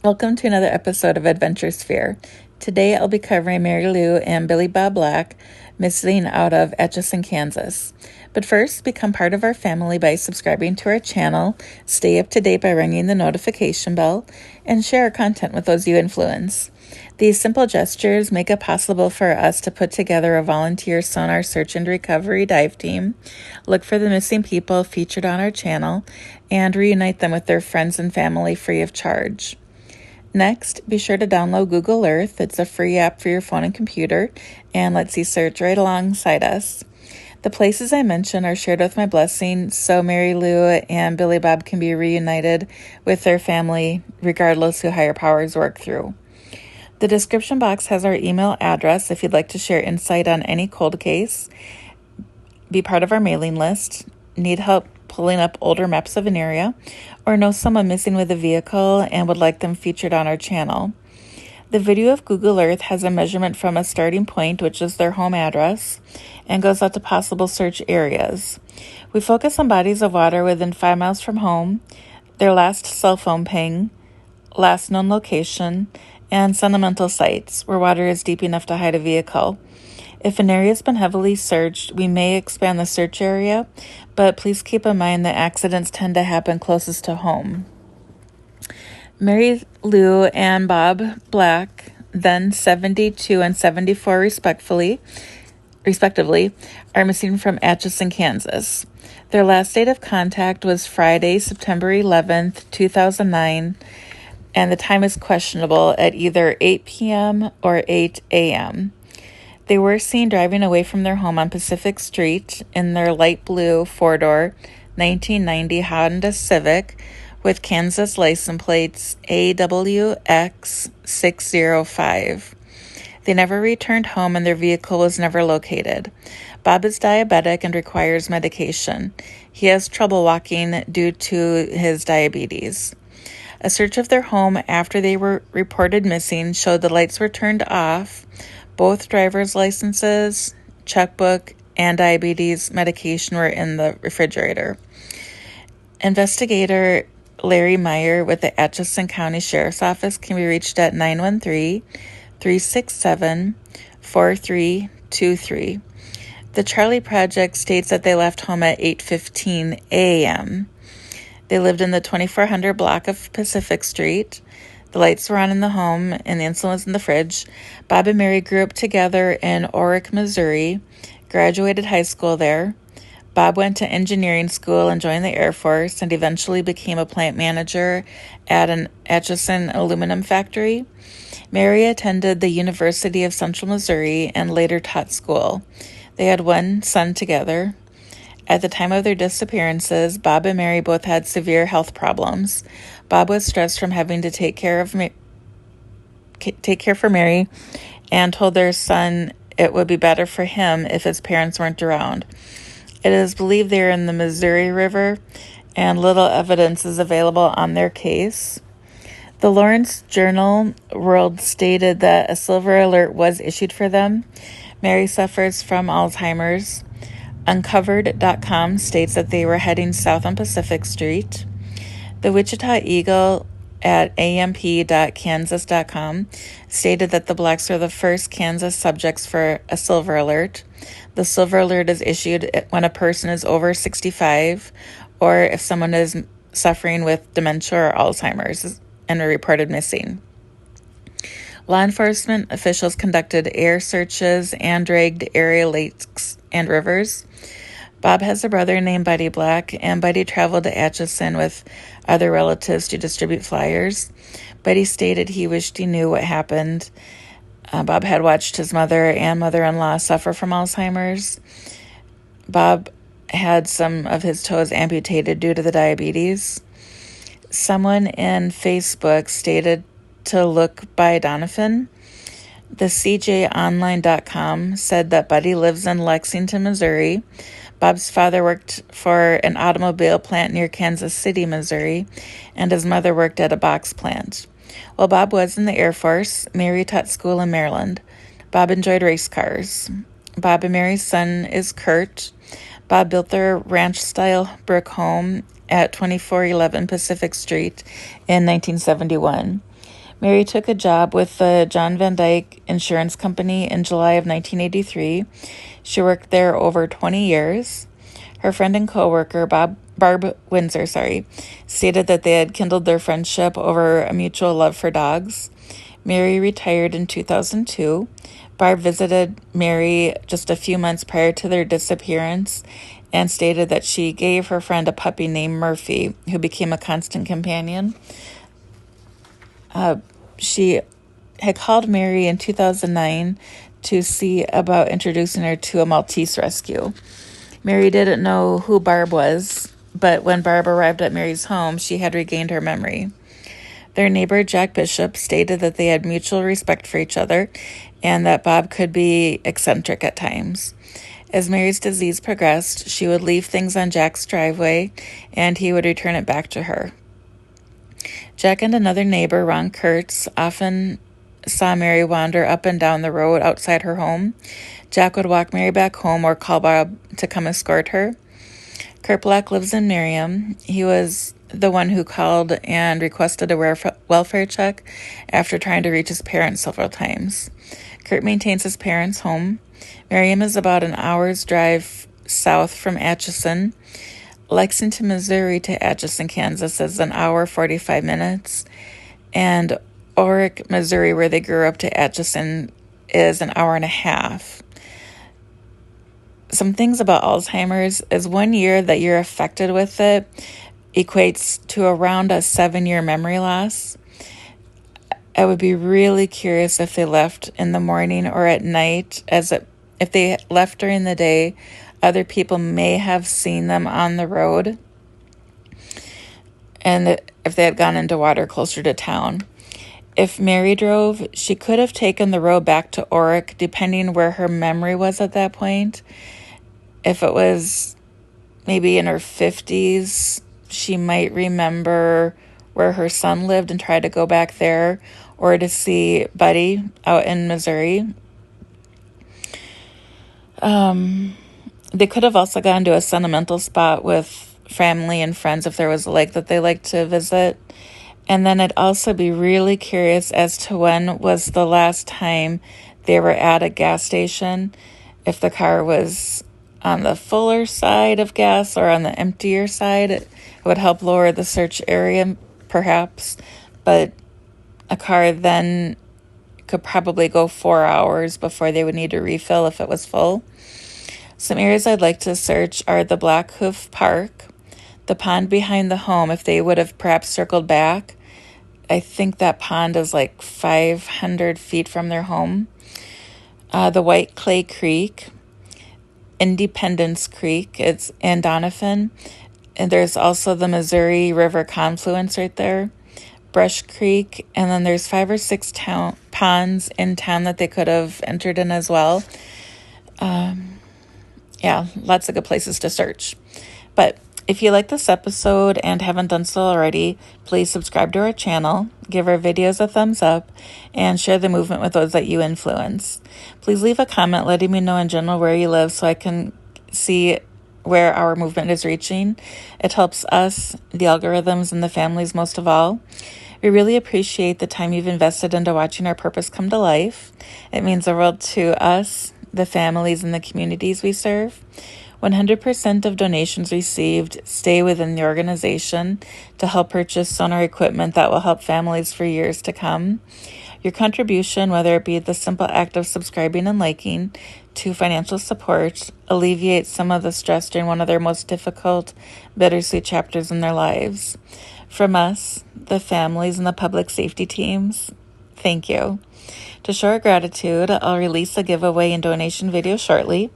Welcome to another episode of AdventureSphere. Today I'll be covering Mary Lou and Billie Bob Black missing out of Atchison, Kansas. But first, become part of our family by subscribing to our channel, stay up to date by ringing the notification bell, and share our content with those you influence. These simple gestures make it possible for us to put together a volunteer sonar search and recovery dive team, look for the missing people featured on our channel, and reunite them with their friends and family free of charge. Next, be sure to download Google Earth. It's a free app for your phone and computer, and lets you search right alongside us. The places I mentioned are shared with my blessing, so Mary Lou and Billie Bob can be reunited with their family, regardless who higher powers work through. The description box has our email address if you'd like to share insight on any cold case, be part of our mailing list, need help pulling up older maps of an area, or know someone missing with a vehicle and would like them featured on our channel. The video of Google Earth has a measurement from a starting point, which is their home address, and goes out to possible search areas. We focus on bodies of water within 5 miles from home, their last cell phone ping, last known location, and sentimental sites where water is deep enough to hide a vehicle. If an area has been heavily searched, we may expand the search area, but please keep in mind that accidents tend to happen closest to home. Mary Lou and Bob Black, then 72 and 74 respectively, are missing from Atchison, Kansas. Their last date of contact was Friday, September 11th, 2009, and the time is questionable at either 8 p.m. or 8 a.m. They were seen driving away from their home on Pacific Street in their light blue four-door 1990 Honda Civic with Kansas license plates AWX605. They never returned home and their vehicle was never located. Bob is diabetic and requires medication. He has trouble walking due to his diabetes. A search of their home after they were reported missing showed the lights were turned off. Both driver's licenses, checkbook, and diabetes medication were in the refrigerator. Investigator Larry Meyer with the Atchison County Sheriff's Office can be reached at 913-367-4323. The Charlie Project states that they left home at 8:15 a.m. They lived in the 2400 block of Pacific Street. The lights were on in the home, and the insulin was in the fridge. Bob and Mary grew up together in Orrick, Missouri, graduated high school there. Bob went to engineering school and joined the Air Force, and eventually became a plant manager at an Atchison aluminum factory. Mary attended the University of Central Missouri and later taught school. They had one son together. At the time of their disappearances, Bob and Mary both had severe health problems. Bob was stressed from having to take care for Mary and told their son it would be better for him if his parents weren't around. It is believed they are in the Missouri River, and little evidence is available on their case. The Lawrence Journal World stated that a silver alert was issued for them. Mary suffers from Alzheimer's. Uncovered.com states that they were heading south on Pacific Street. The Wichita Eagle at amp.kansas.com stated that the Blacks were the first Kansas subjects for a silver alert. The silver alert is issued when a person is over 65 or if someone is suffering with dementia or Alzheimer's and are reported missing. Law enforcement officials conducted air searches and dragged area lakes and rivers. Bob has a brother named Buddy Black, and Buddy traveled to Atchison with other relatives to distribute flyers. Buddy stated he wished he knew what happened. Bob had watched his mother and mother-in-law suffer from Alzheimer's. Bob had some of his toes amputated due to the diabetes. Someone in Facebook stated to look by Donovan. The CJOnline.com said that Buddy lives in Lexington, Missouri. Bob's father worked for an automobile plant near Kansas City, Missouri, and his mother worked at a box plant. While Bob was in the Air Force, Mary taught school in Maryland. Bob enjoyed race cars. Bob and Mary's son is Kurt. Bob built their ranch-style brick home at 2411 Pacific Street in 1971. Mary took a job with the John Van Dyke Insurance Company in July of 1983. She worked there over 20 years. Her friend and coworker, Barb Windsor, stated that they had kindled their friendship over a mutual love for dogs. Mary retired in 2002. Barb visited Mary just a few months prior to their disappearance and stated that she gave her friend a puppy named Murphy, who became a constant companion. She had called Mary in 2009 to see about introducing her to a Maltese rescue. Mary didn't know who Barb was, but when Barb arrived at Mary's home, she had regained her memory. Their neighbor, Jack Bishop, stated that they had mutual respect for each other and that Bob could be eccentric at times. As Mary's disease progressed, she would leave things on Jack's driveway and he would return it back to her. Jack and another neighbor, Ron Kurtz, often saw Mary wander up and down the road outside her home. Jack would walk Mary back home or call Bob to come escort her. Kurt Black lives in Merriam. He was the one who called and requested a welfare check after trying to reach his parents several times. Kurt maintains his parents' home. Merriam is about an hour's drive south from Atchison. Lexington, Missouri to Atchison, Kansas is an hour 45 minutes. And Orrick, Missouri, where they grew up, to Atchison is an hour and a half. Some things about Alzheimer's is 1 year that you're affected with it equates to around a 7-year memory loss. I would be really curious if they left in the morning or at night. If they left during the day, other people may have seen them on the road, and if they had gone into water closer to town. If Mary drove, she could have taken the road back to Orrick, depending where her memory was at that point. If it was maybe in her 50s, she might remember where her son lived and try to go back there, or to see Buddy out in Missouri. They could have also gone to a sentimental spot with family and friends if there was a lake that they liked to visit. And then I'd also be really curious as to when was the last time they were at a gas station, if the car was on the fuller side of gas or on the emptier side. It would help lower the search area, perhaps. But a car then could probably go 4 hours before they would need to refill if it was full. Some areas I'd like to search are the Black Hoof Park, the pond behind the home, if they would have perhaps circled back. I think that pond is like 500 feet from their home. The White Clay Creek, Independence Creek, it's in Doniphan. And there's also the Missouri River Confluence right there, Brush Creek, and then there's 5 or 6 ponds in town that they could have entered in as well. Yeah, lots of good places to search. But if you like this episode and haven't done so already, please subscribe to our channel, give our videos a thumbs up, and share the movement with those that you influence. Please leave a comment letting me know in general where you live so I can see where our movement is reaching. It helps us, the algorithms, and the families most of all. We really appreciate the time you've invested into watching our purpose come to life. It means the world to us, the families, and the communities we serve. 100% of donations received stay within the organization to help purchase sonar equipment that will help families for years to come. Your contribution, whether it be the simple act of subscribing and liking, to financial support, alleviates some of the stress during one of their most difficult, bittersweet chapters in their lives. From us, the families, and the public safety teams, thank you. To show our gratitude, I'll release a giveaway and donation video shortly.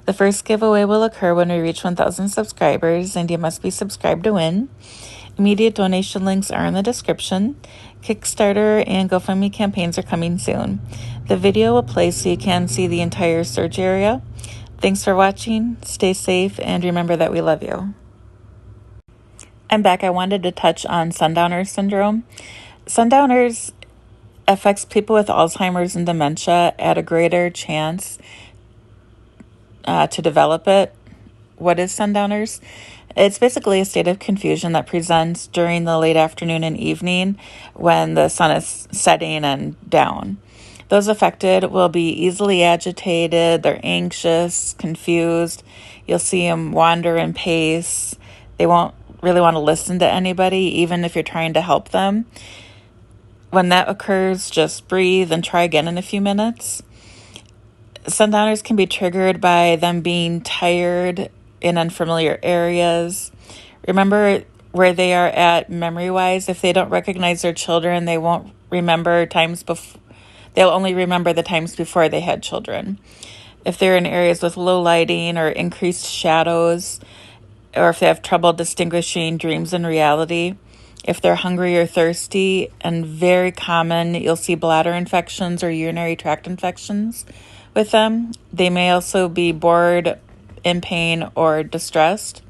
The first giveaway will occur when we reach 1,000 subscribers, and you must be subscribed to win. Immediate donation links are in the description. Kickstarter and GoFundMe campaigns are coming soon. The video will play so you can see the entire search area. Thanks for watching, stay safe, and remember that we love you. I'm back. I wanted to touch on Sundowners syndrome. Sundowners affects people with Alzheimer's and dementia at a greater chance to develop it. What is Sundowners? It's basically a state of confusion that presents during the late afternoon and evening when the sun is setting and down. Those affected will be easily agitated, they're anxious, confused. You'll see them wander and pace. They won't really want to listen to anybody, even if you're trying to help them. When that occurs, just breathe and try again in a few minutes. Sundowners can be triggered by them being tired in unfamiliar areas. Remember where they are at memory-wise. If they don't recognize their children, they won't remember times before. They'll only remember the times before they had children. If they're in areas with low lighting or increased shadows, or if they have trouble distinguishing dreams and reality, if they're hungry or thirsty, and very common, you'll see bladder infections or urinary tract infections with them. They may also be bored, in pain, or depressed.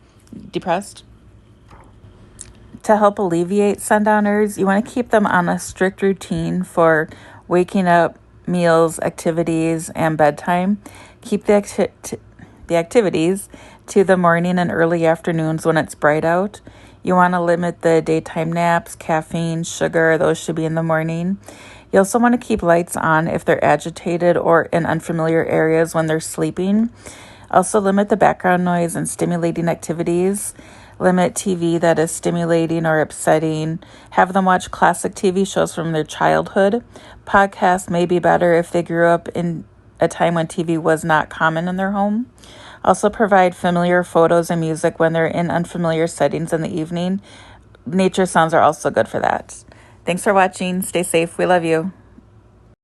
To help alleviate sundowners, you want to keep them on a strict routine for waking up, meals, activities, and bedtime. Keep the activities to the morning and early afternoons when it's bright out. You want to limit the daytime naps, caffeine, sugar. Those should be in the morning. You also want to keep lights on if they're agitated or in unfamiliar areas when they're sleeping. Also limit the background noise and stimulating activities. Limit TV that is stimulating or upsetting. Have them watch classic TV shows from their childhood. Podcasts may be better if they grew up in a time when TV was not common in their home. Also provide familiar photos and music when they're in unfamiliar settings in the evening. Nature sounds are also good for that. Thanks for watching. Stay safe. We love you.